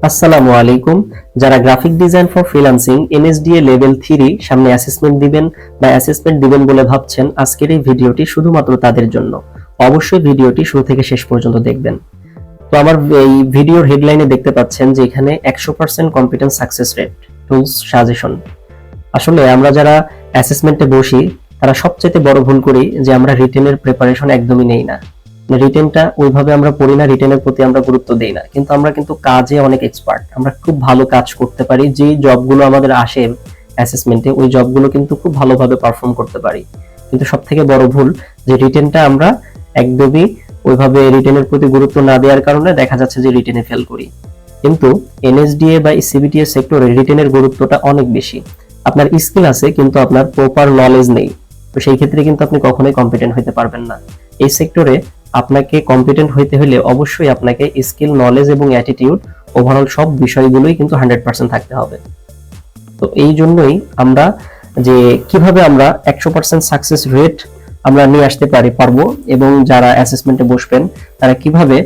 আসসালামু আলাইকুম। যারা graphic design for freelancing NSDA level 3 সামনে অ্যাসেসমেন্ট দিবেন বা অ্যাসেসমেন্ট দিবেন বলে ভাবছেন, আজকের এই ভিডিওটি শুধুমাত্র তাদের জন্য। অবশ্যই ভিডিওটি শুরু থেকে শেষ পর্যন্ত দেখবেন। তো আমার এই ভিডিওর হেডলাইনে দেখতে পাচ্ছেন যে এখানে 100% competence success rate, tools suggestion. আসলে আমরা যারা অ্যাসেসমেন্টে বসি তারা সবচেয়ে বড় ভুল করি যে আমরা রিটেনের প্রিপারেশন একদমই নেই না। রিটেনটা ওইভাবে আমরা পড়ি না, রিটেনের প্রতি আমরা গুরুত্ব দেই না, কিন্তু আমরা কিন্তু কাজে অনেক এক্সপার্ট, আমরা খুব ভালো কাজ করতে পারি। যে জবগুলো আমাদের আসে অ্যাসেসমেন্টে, ওই জবগুলো কিন্তু খুব ভালোভাবে পারফর্ম করতে পারি। কিন্তু সব থেকে বড় ভুল যে রিটেনটা আমরা একদমই ওইভাবে রিটেনের প্রতি গুরুত্ব না দেওয়ার কারণে দেখা যাচ্ছে যে রিটেনে ফেল করি। কিন্তু এনএসডিএ বা সিবিটিএস সেক্টরে রিটেনের গুরুত্বটা অনেক বেশি। আপনার স্কিল আছে কিন্তু আপনার প্রপার নলেজ নেই, তো সেই ক্ষেত্রে কিন্তু আপনি কখনোই কম্পিটেন্ট হতে পারবেন না। এই সেক্টরে আপনাকে কম্পিটেন্ট হইতে হলে অবশ্যই আপনাকে স্কিল, নলেজ এবং অ্যাটিটিউড, ওভারঅল সব বিষয়গুলোই কিন্তু 100% থাকতে হবে। তো এই জন্যই আমরা যে কিভাবে আমরা 100% সাকসেস রেট আমরা নিয়ে আসতে পারবো এবং যারা অ্যাসেসমেন্টে বসবেন তারা কিভাবে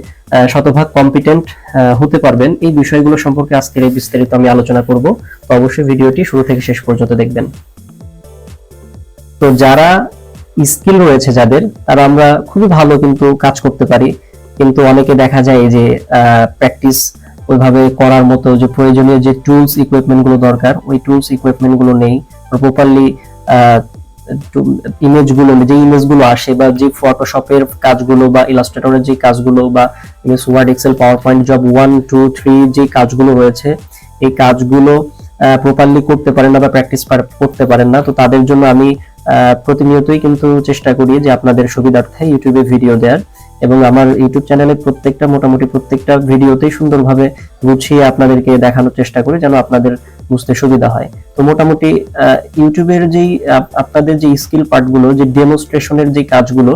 শতভাগ কম্পিটেন্ট হতে পারবেন, এই বিষয়গুলো সম্পর্কে আজকের এই বিস্তারিত আমি আলোচনা করব। তো অবশ্যই ভিডিওটি শুরু থেকে শেষ পর্যন্ত দেখবেন। তো যারা স্কিল রয়েছে যাদের, তারা আমরা খুবই ভালো কিন্তু কাজ করতে পারি, কিন্তু অনেকে দেখা যায় যে প্র্যাকটিস ওইভাবে করার মতো যে প্রয়োজনীয় যে টুলস ইকুইপমেন্ট গুলো দরকার, ওই টুলস ইকুইপমেন্ট গুলো নেই। প্রপারলি ইমেজগুলো আসে বা যে ফটোশপের কাজগুলো বা ইলাস্ট্রেটরের যে কাজগুলো বা MS word, excel, power point, job 1, 2, 3 যে কাজগুলো রয়েছে, এই কাজগুলো প্রপারলি করতে পারেন না বা প্র্যাকটিস করতে পারেন না। তো তাদের জন্য আমি প্রতিনিয়তই কিন্তু চেষ্টা করি যে আপনাদের সুবিধার্থে ইউটিউবে ভিডিও দেওয়ার, এবং আমার ইউটিউব চ্যানেলে মোটামুটি প্রত্যেকটা ভিডিওতেই সুন্দরভাবে গুছিয়ে আপনাদেরকে দেখানোর চেষ্টা করি যেন আপনাদের বুঝতে সুবিধা হয়। তো মোটামুটি ইউটিউবের যেই আপনাদের যে স্কিল পার্টগুলো, যে ডেমনস্ট্রেশনের যে কাজগুলো,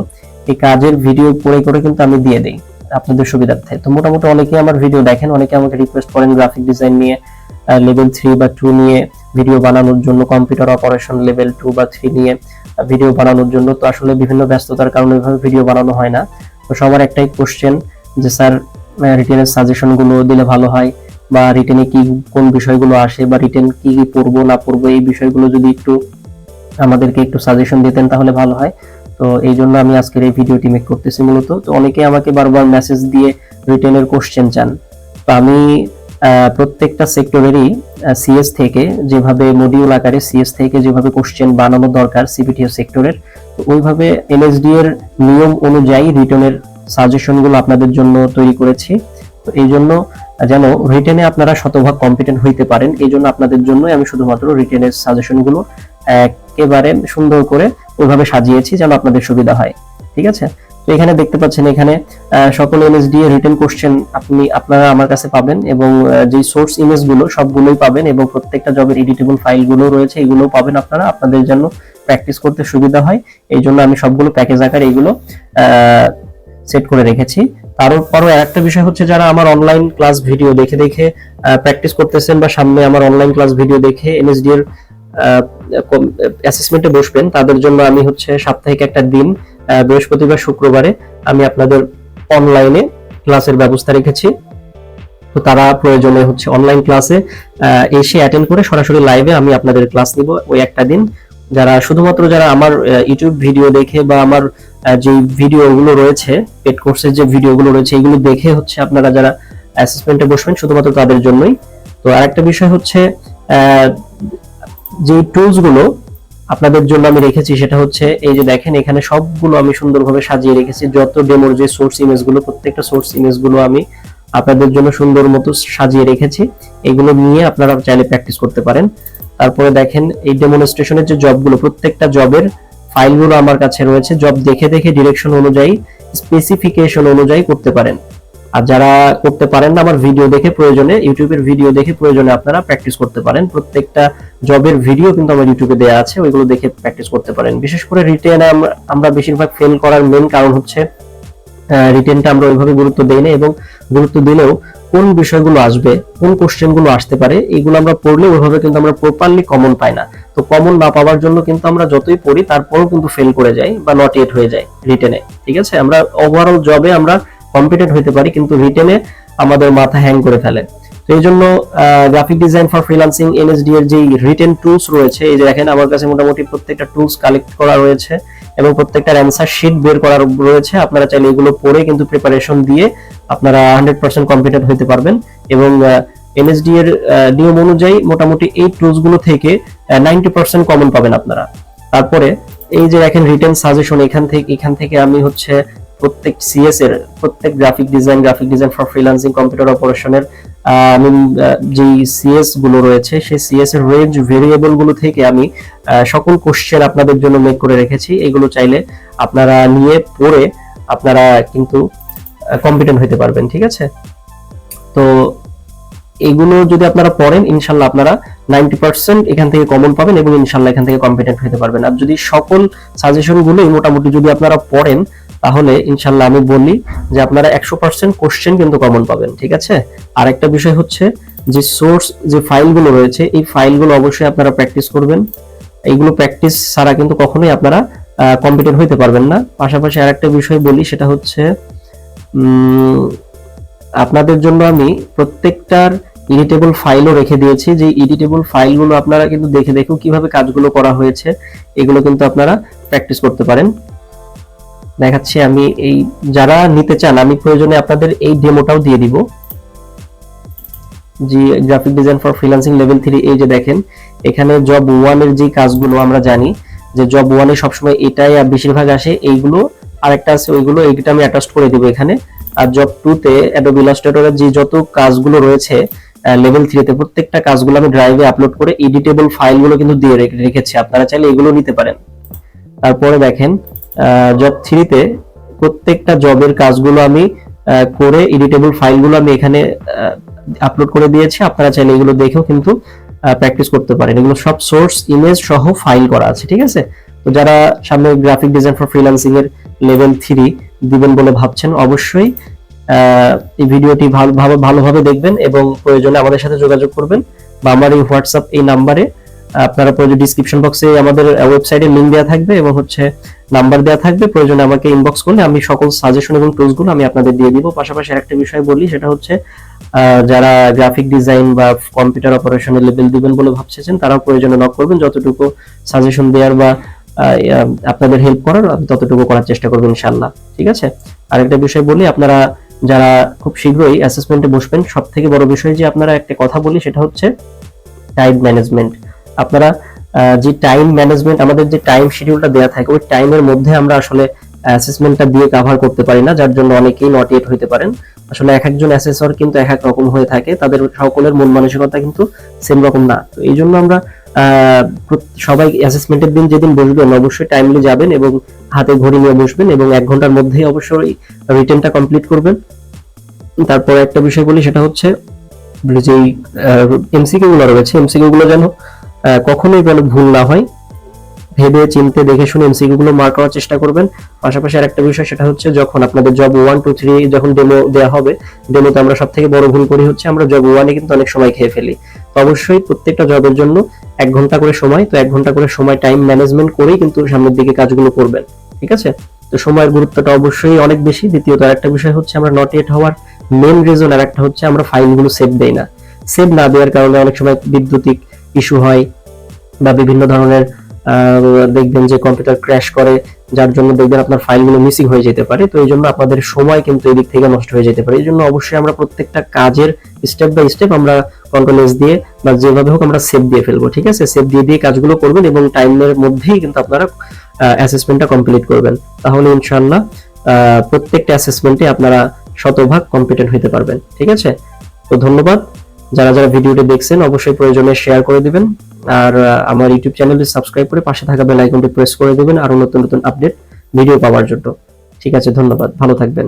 এই কাজের ভিডিও করে কিন্তু আমি দিয়ে দেই আপনাদের সুবিধার্থে। তো মোটামুটি অনেকে আমার ভিডিও দেখেন, অনেকে আমাকে রিকোয়েস্ট করেন গ্রাফিক ডিজাইন নিয়ে লেভেল 3 বা 2 নিয়ে ভিডিও বানানোর জন্য, কম্পিউটার অপারেশন লেভেল 2 বা 3 নিয়ে ভিডিও বানানোর জন্য। তো আসলে বিভিন্ন ব্যস্ততার কারণে ওইভাবে ভিডিও বানানো হয় না। তো সবার একটাই কোশ্চেন যে স্যার রিটেনের সাজেশন গুলো দিলে ভালো হয়, বা রিটেনে কি কোন বিষয়গুলো আসে, বা রিটেন কি কি পড়বো না পড়বো, এই বিষয়গুলো যদি একটু আমাদেরকে একটু সাজেশন দিতেন তাহলে ভালো হয়। তো এই জন্য আমি আজকের এই ভিডিওটি মেক করতেছি মূলত। তো অনেকে আমাকে বারবার মেসেজ দিয়ে রিটেনের কোশ্চেন চান। তো আমি প্রত্যেকটা সেক্টরেরই সিএস থেকে যেভাবে মডিউল আকারে সিএস থেকে যেভাবে কোশ্চেন বানানো দরকার সিবিটিএস সেক্টরের, তো ওইভাবে এনএসডি এর নিয়ম অনুযায়ী রিটেনের সাজেশনগুলো আপনাদের জন্য তৈরি করেছি। তো এই জন্য যেন রিটেনে আপনারা শতভাগ কম্পিটেন্ট হইতে পারেন, এই জন্য আপনাদের জন্য আমি শুধুমাত্র রিটেনের সাজেশনগুলো একেবারে সুন্দর করে ওইভাবে সাজিয়েছি যেন আপনাদের সুবিধা হয়। ঠিক আছে? তো এখানে দেখতে পাচ্ছেন, এখানে সকল এনএসডি এর রিটেন কোশ্চেন আপনারা আমার কাছে পাবেন, এবং যে সোর্স ইমেজ গুলো সবগুলোই পাবেন, এবং প্রত্যেকটা জবের এডিটেবল ফাইল গুলো রয়েছে, এগুলো পাবেন আপনারা, আপনাদের জন্য প্র্যাকটিস করতে সুবিধা হয়। এই জন্য আমি সবগুলো প্যাকেজ আকারে এগুলো সেট করে রেখেছি। তারপরও একটা বিষয় হচ্ছে, যারা আমার অনলাইন ক্লাস ভিডিও দেখে দেখে প্র্যাকটিস করতেছেন বা সামনে আমার অনলাইন ক্লাস ভিডিও দেখে এনএসডি এর অ্যাসেসমেন্টে বসবেন, তাদের জন্য আমি হচ্ছে সাপ্তাহিক একটা দিন বৃহস্পতিবার, শুক্রবারে আমি আপনাদের অনলাইনে ক্লাসের ব্যবস্থা রেখেছি। তো তারা প্রয়োজনে হচ্ছে অনলাইন ক্লাসে এসে অ্যাটেন্ড করে সরাসরি লাইভে আমি আপনাদের ক্লাস নিব ওই একটা দিন। শুধুমাত্র যারা আমার ইউটিউব ভিডিও দেখে বা আমার যে ভিডিওগুলো রয়েছে, পেড কোর্সের যে ভিডিওগুলো রয়েছে, এগুলো দেখে হচ্ছে আপনারা যারা অ্যাসেসমেন্টে বসবেন, শুধুমাত্র তাদের জন্যই। তো আরেকটা বিষয় হচ্ছে, যে টুলস গুলো আপনাদের জন্য আমি রেখেছি সেটা হচ্ছে, এই যে দেখেন এখানে সবগুলো আমি সুন্দরভাবে সাজিয়ে রেখেছি। যত ডেমোর যে সোর্স ইমেজ গুলো, প্রত্যেকটা সোর্স ইমেজ গুলো আমি আপনাদের জন্য সুন্দর মতো সাজিয়ে রেখেছি। এগুলো নিয়ে আপনারা চাইলে প্র্যাকটিস করতে পারেন। তারপরে দেখেন এই ডেমনস্ট্রেশনের যে জবগুলো, প্রত্যেকটা জবের ফাইলগুলো আমার কাছে রয়েছে। জব দেখে দেখে ডিরেকশন অনুযায়ী, স্পেসিফিকেশন অনুযায়ী করতে পারেন। আর যারা করতে পারেন না, আমার ভিডিও দেখে প্রয়োজনে, ইউটিউবের ভিডিও দেখে প্রয়োজনে আপনারা প্র্যাকটিস করতে পারেন। প্রত্যেকটা জবের ভিডিও কিন্তু আমার ইউটিউবে দেওয়া আছে, ওইগুলো দেখে প্র্যাকটিস করতে পারেন। বিশেষ করে রিটেনে আমরা বেশিরভাগ ফেল করার মেইন কারণ হচ্ছে রিটেনটা আমরা ওইভাবে গুরুত্ব দেই না, এবং গুরুত্ব দিলেও কোন বিষয়গুলো আসবে, কোন কোশ্চেনগুলো আসতে পারে, এইগুলো আমরা পড়লে ওইভাবে কিন্তু আমরা প্রপারলি কমন পাই না। তো কমন না পাওয়ার জন্য কিন্তু আমরা যতই পড়ি তারপরেও কিন্তু ফেল করে যাই বা নট ইয়েট হয়ে যায় রিটেনে। ঠিক আছে? আমরা ওভারঅল জবে আমরা কম্পিটেন্ট হইতে পারি, কিন্তু রিটেনে আমাদের মাথা হ্যাং করে ফেলে। তো তো এই জন্য graphic design for freelancing NSD এর যে রিটেন টুলস রয়েছে, এই যে দেখেন আমার কাছে মোটামুটি প্রত্যেকটা টুলস কালেক্ট করা রয়েছে এবং প্রত্যেকটার অ্যান্সার শিট বের করা রয়েছে। আপনারা চাইলে এগুলো পড়ে কিন্তু প্রিপারেশন দিয়ে আপনারা 100% কম্পিটেন্ট হতে পারবেন। এবং এনএসডি এর নিয়ম অনুযায়ী মোটামুটি এই টুলস গুলো থেকে 90% কমন পাবেন আপনারা। তারপরে এই যে দেখেন রিটেন সাজেশন, এখান থেকে আমি হচ্ছে প্রত্যেক সিএস এর প্রত্যেক graphic design for freelancing computer অপারেশনের আমি যে সিএস গুলো রয়েছে সেই সিএস এর রেঞ্জ ভেরিয়েবল গুলো থেকে আমি সকল কোশ্চেন আপনাদের জন্য মেক করে রেখেছি। এগুলো চাইলে আপনারা নিয়ে পড়ে আপনারা কিন্তু কম্পিটেন্ট হতে পারবেন, ঠিক আছে। তো এগুলো যদি আপনারা পড়েন ইনশাল্লাহ আপনারা 90% এখান থেকে কমন পাবেন এবং ইনশাল্লাহ এখান থেকে কম্পিটেন্ট হতে পারবেন। আর যদি সকল সাজেশন গুলো মোটামুটি যদি আপনারা পড়েন তাহলে ইনশাল্লাহ আমি বলি যে আপনারা 100% কোশ্চেন কিন্তু কমন পাবেন, ঠিক আছে। আর একটা বিষয় হচ্ছে যে সোর্স যে ফাইলগুলো রয়েছে এই ফাইলগুলো অবশ্যই আপনারা প্র্যাকটিস করবেন। এইগুলো প্র্যাকটিস ছাড়া কিন্তু কখনোই আপনারা কম্পিটেন্ট হতে পারবেন না। পাশাপাশি আরেকটা বিষয় বলি, সেটা হচ্ছে আপনাদের জন্য আমি প্রত্যেকটার এডিটেবল ফাইলও রেখে দিয়েছি। যে এডিটেবল ফাইলগুলো আপনারা কিন্তু দেখেও কিভাবে কাজগুলো করা হয়েছে এগুলো কিন্তু আপনারা প্র্যাকটিস করতে পারেন। দেখাচ্ছি আমি, এই যারা নিতে চান আমি প্রয়োজনে আপনাদের এই ডেমোটাও দিয়ে দিব। যে graphic design for freelancing level 3, এই যে দেখেন এখানে জব 1 এর যে কাজগুলো আমরা জানি যে জব 1 এ সবসময় এটাই বেশিরভাগ আসে, এইগুলো আরেকটা আছে ওইগুলো, এইটা আমি অ্যাটাচ করে দিব এখানে। আর জব 2 তে অ্যাডোবি ইলাস্ট্রেটরের যে যত কাজগুলো রয়েছে লেভেল 3 তে প্রত্যেকটা কাজগুলো আমি ড্রাইভে আপলোড করে এডিটেবল ফাইলগুলো কিন্তু দিয়ে রেখেছি, আপনারা চাইলে এগুলো নিতে পারেন। তারপরে দেখেন জব 3 তে প্রত্যেকটা জবের কাজগুলো আমি করে এডিটেবল ফাইলগুলো আমি এখানে আপলোড করে দিয়েছি, আপনারা চাইলে এগুলো দেখেও কিন্তু প্র্যাকটিস করতে পারেন। এগুলো সব সোর্স ইমেজ সহ ফাইল করা আছে, ঠিক আছে। তো যারা সামনে গ্রাফিক ডিজাইন ফর ফ্রিল্যান্সিং এর লেভেল 3 দিবেন বলে ভাবছেন অবশ্যই এই ভিডিওটি ভালোভাবে দেখবেন এবং প্রয়োজনে আমাদের সাথে যোগাযোগ করবেন বা আমার এই হোয়াটসঅ্যাপ এই নাম্বারে আপনারা প্রয়োজন ডিসক্রিপশন বক্সে আমাদের ওয়েবসাইটের লিংক দেওয়া থাকবে এবং হচ্ছে নাম্বার দেওয়া থাকবে, প্রয়োজনে আমাকে ইনবক্স করলে আমি সকল সাজেশন এবং টুলসগুলো আমি আপনাদের দিয়ে দিব। পাশাপাশি আরেকটা বিষয় বলি, সেটা হচ্ছে যারা গ্রাফিক ডিজাইন বা কম্পিউটার অপারেশনের লেভেল দিবেন বলে ভাবছেন তারাও প্রয়োজনে নক করবেন। যতটুকু সাজেশন দেওয়ার বা আপনাদের হেল্প করার আমি ততটুকু করার চেষ্টা করব ইনশাআল্লাহ, ঠিক আছে। আরেকটা বিষয় বলি, আপনারা যারা খুব শীঘ্রই অ্যাসেসমেন্টে বসবেন সবথেকে বড় বিষয় যে আপনারা একটা কথা বলি সেটা হচ্ছে টাইম ম্যানেজমেন্ট। আপনারা যে টাইম ম্যানেজমেন্ট আমাদের যে টাইম শিডিউলটা দেওয়া থাকে ওই টাইমের মধ্যে আমরা আসলে অ্যাসেসমেন্টটা দিয়ে কভার করতে পারি না, যার জন্য অনেকেই নট ইয়েট হতে পারেন। আসলে এক একজন অ্যাসেসর কিন্তু এক এক রকম হয়ে থাকে, তাদের সকলের মন মানসিকতা কিন্তু সেম রকম না। তো এই জন্য আমরা সবাই অ্যাসেসমেন্টের দিন যেদিন বসবেন অবশ্যই টাইমলি যাবেন এবং হাতে ঘড়ি নিয়ে বসবেন এবং 1 ঘন্টার মধ্যেই অবশ্যই রিটেনটা কমপ্লিট করবেন। তারপরে একটা বিষয় বলি, সেটা হচ্ছে যে এমসিকিউ গুলো রয়েছে এমসিকিউ গুলো যেন কখনোই কোনো ভুল না হয়, ভেবে চিন্তে দেখে শুনে এমসিকিউ গুলো মার্ক করার চেষ্টা করবেন। পাশাপাশি আরেকটা বিষয় সেটা হচ্ছে যখন আপনাদের জব 1, 2, 3 যখন ডেমো দেওয়া হবে, ডেমোতে আমরা সবথেকে বড় ভুল করি হচ্ছে আমরা জব 1 এ কিন্তু অনেক সময় খেয়ে ফেলি। তো অবশ্যই প্রত্যেকটা জবের জন্য 1 ঘন্টা করে সময়, তো 1 ঘন্টা করে সময় টাইম ম্যানেজমেন্ট করেই কিন্তু সামনের দিকে কাজগুলো করবেন, ঠিক আছে। তো সময়ের গুরুত্বটা অবশ্যই অনেক বেশি। দ্বিতীয়ত আরেকটা বিষয় হচ্ছে আমরা নট ইয়েট হওয়ার মেইন রিজন আর একটা হচ্ছে আমরা ফাইলগুলো সেভ দেই না। সেভ না দেওয়ার কারণে অনেক সময় বিদ্যুতিক ইস্যু হয় বা বিভিন্ন ধরনের দেখবেন যে কম্পিউটার ক্র্যাশ করে, যার জন্য দেখবেন আপনার ফাইলগুলো মিসিং হয়ে যেতে পারে। তো এই জন্য আপনাদের সময় কিন্তু এদিক থেকে নষ্ট হয়ে যেতে পারে। এই জন্য অবশ্যই আমরা প্রত্যেকটা কাজের স্টেপ বাই স্টেপ আমরা কন্ট্রোল এস দিয়ে বা যেভাবে হোক আমরা সেভ দিয়ে ফেলবো, ঠিক আছে। সেভ দিয়ে কাজগুলো করবেন এবং টাইমের মধ্যেই কিন্তু আপনারা অ্যাসেসমেন্টটা কমপ্লিট করবেন, তাহলে ইনশাআল্লাহ প্রত্যেকটা অ্যাসেসমেন্টে আপনারা শতভাগ কম্পিটেন্ট হতে পারবেন, ঠিক আছে। তো ধন্যবাদ। যারা যারা ভিডিওটি দেখছেন অবশ্যই প্রয়োজনে শেয়ার করে দিবেন আর আমার ইউটিউব চ্যানেলটি সাবস্ক্রাইব করে পাশে থাকা বেল আইকনটি প্রেস করে দিবেন আরো নতুন নতুন আপডেট ভিডিও পাওয়ার জন্য, ঠিক আছে। ধন্যবাদ, ভালো থাকবেন।